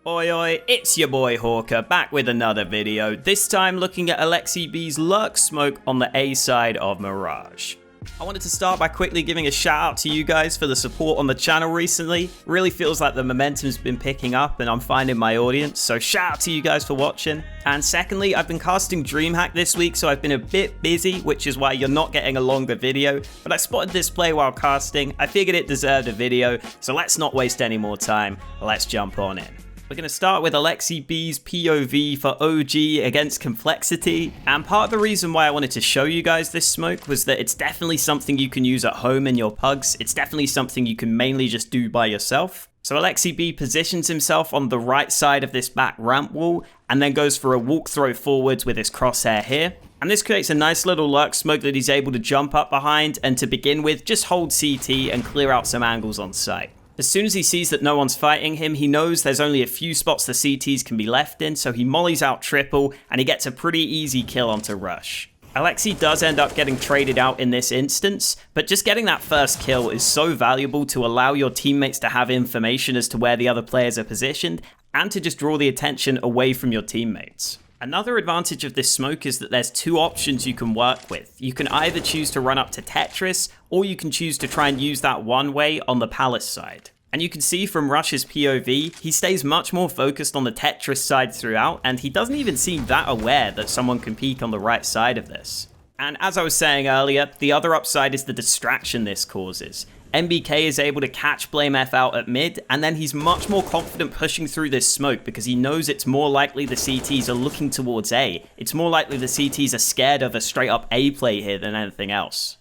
Oi oi, it's your boy Hawker, back with another video, this time looking at Aleksib's Lurk smoke on the A side of Mirage. I wanted to start by quickly giving a shout out to you guys for the support on the channel recently. Really feels like the momentum's been picking up and I'm finding my audience, so shout out to you guys for watching. And secondly, I've been casting Dreamhack this week, so I've been a bit busy, which is why you're not getting a longer video, but I spotted this play while casting, I figured it deserved a video, so let's not waste any more time, let's jump on in. We're going to start with Aleksib's POV for OG against Complexity, and part of the reason why I wanted to show you guys this smoke was that it's definitely something you can use at home in your pugs, it's definitely something you can mainly just do by yourself. So Aleksib positions himself on the right side of this back ramp wall, and then goes for a walk throw forwards with his crosshair here. And this creates a nice little lurk smoke that he's able to jump up behind, and to begin with, just hold CT and clear out some angles on sight. As soon as he sees that no one's fighting him, he knows there's only a few spots the CTs can be left in, so he mollies out triple, and he gets a pretty easy kill onto Rush. Aleksib does end up getting traded out in this instance, but just getting that first kill is so valuable to allow your teammates to have information as to where the other players are positioned, and to just draw the attention away from your teammates. Another advantage of this smoke is that there's two options you can work with. You can either choose to run up to Tetris, or you can choose to try and use that one way on the Palace side. And you can see from Rush's POV, he stays much more focused on the Tetris side throughout, and he doesn't even seem that aware that someone can peek on the right side of this. And as I was saying earlier, the other upside is the distraction this causes. MBK is able to catch Blame F out at mid, and then he's much more confident pushing through this smoke because he knows it's more likely the CTs are looking towards A. It's more likely the CTs are scared of a straight up A play here than anything else.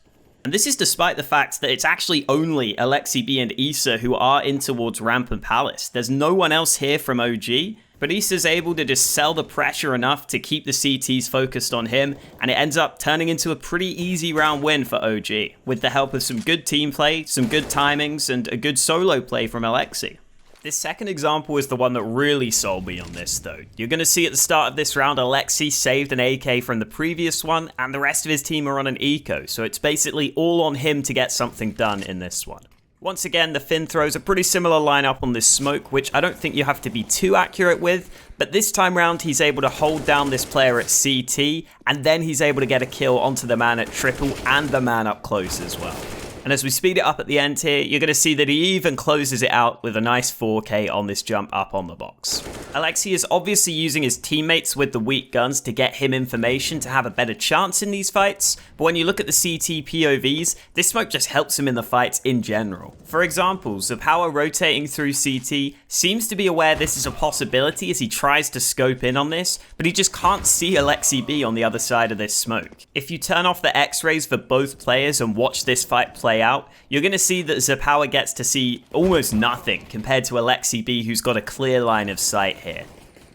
And this is despite the fact that it's actually only Aleksib and Issa who are in towards Ramp and Palace. There's no one else here from OG, but Issa's able to just sell the pressure enough to keep the CTs focused on him, and it ends up turning into a pretty easy round win for OG, with the help of some good team play, some good timings, and a good solo play from Aleksib. This second example is the one that really sold me on this though. You're going to see at the start of this round, Aleksib saved an AK from the previous one, and the rest of his team are on an eco, so it's basically all on him to get something done in this one. Once again, the Fin throws a pretty similar lineup on this smoke, which I don't think you have to be too accurate with, but this time round he's able to hold down this player at CT, and then he's able to get a kill onto the man at triple and the man up close as well. And as we speed it up at the end here, you're going to see that he even closes it out with a nice 4K on this jump up on the box. Aleksib is obviously using his teammates with the weak guns to get him information to have a better chance in these fights, but when you look at the CT POVs, this smoke just helps him in the fights in general. For example, Zapower rotating through CT seems to be aware this is a possibility as he tries to scope in on this, but he just can't see Aleksib on the other side of this smoke. If you turn off the X-rays for both players and watch this fight play out, you're going to see that Zapower gets to see almost nothing compared to Aleksib, who's got a clear line of sight here.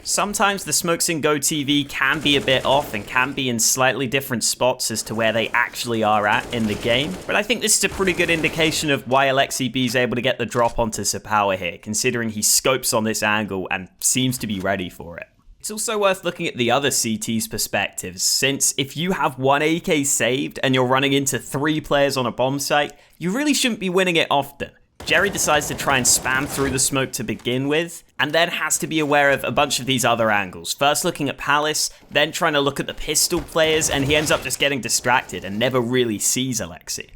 Sometimes the smokes in GoTV can be a bit off and can be in slightly different spots as to where they actually are at in the game, but I think this is a pretty good indication of why Aleksib is able to get the drop onto Zapower here, considering he scopes on this angle and seems to be ready for it. It's also worth looking at the other CT's perspectives, since if you have one AK saved and you're running into 3 players on a bomb site, you really shouldn't be winning it often. Jerry decides to try and spam through the smoke to begin with, and then has to be aware of a bunch of these other angles. First looking at Palace, then trying to look at the pistol players, and he ends up just getting distracted and never really sees Aleksib.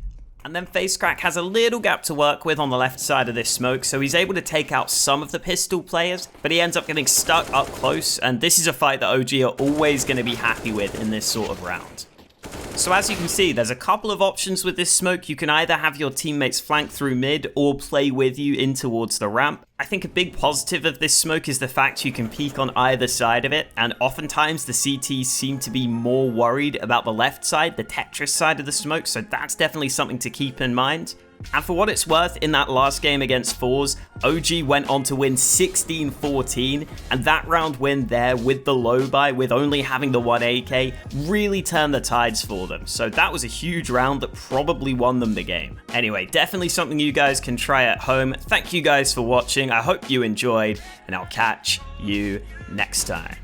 And then Facecrack has a little gap to work with on the left side of this smoke, so he's able to take out some of the pistol players, but he ends up getting stuck up close, and this is a fight that OG are always going to be happy with in this sort of round. So as you can see, there's a couple of options with this smoke. You can either have your teammates flank through mid or play with you in towards the ramp. I think a big positive of this smoke is the fact you can peek on either side of it, and oftentimes the CTs seem to be more worried about the left side, the Tetris side of the smoke, so that's definitely something to keep in mind. And for what it's worth, in that last game against Fours, OG went on to win 16-14, and that round win there with the low buy, with only having the 1 AK, really turned the tides for them. So that was a huge round that probably won them the game. Anyway, definitely something you guys can try at home. Thank you guys for watching, I hope you enjoyed, and I'll catch you next time.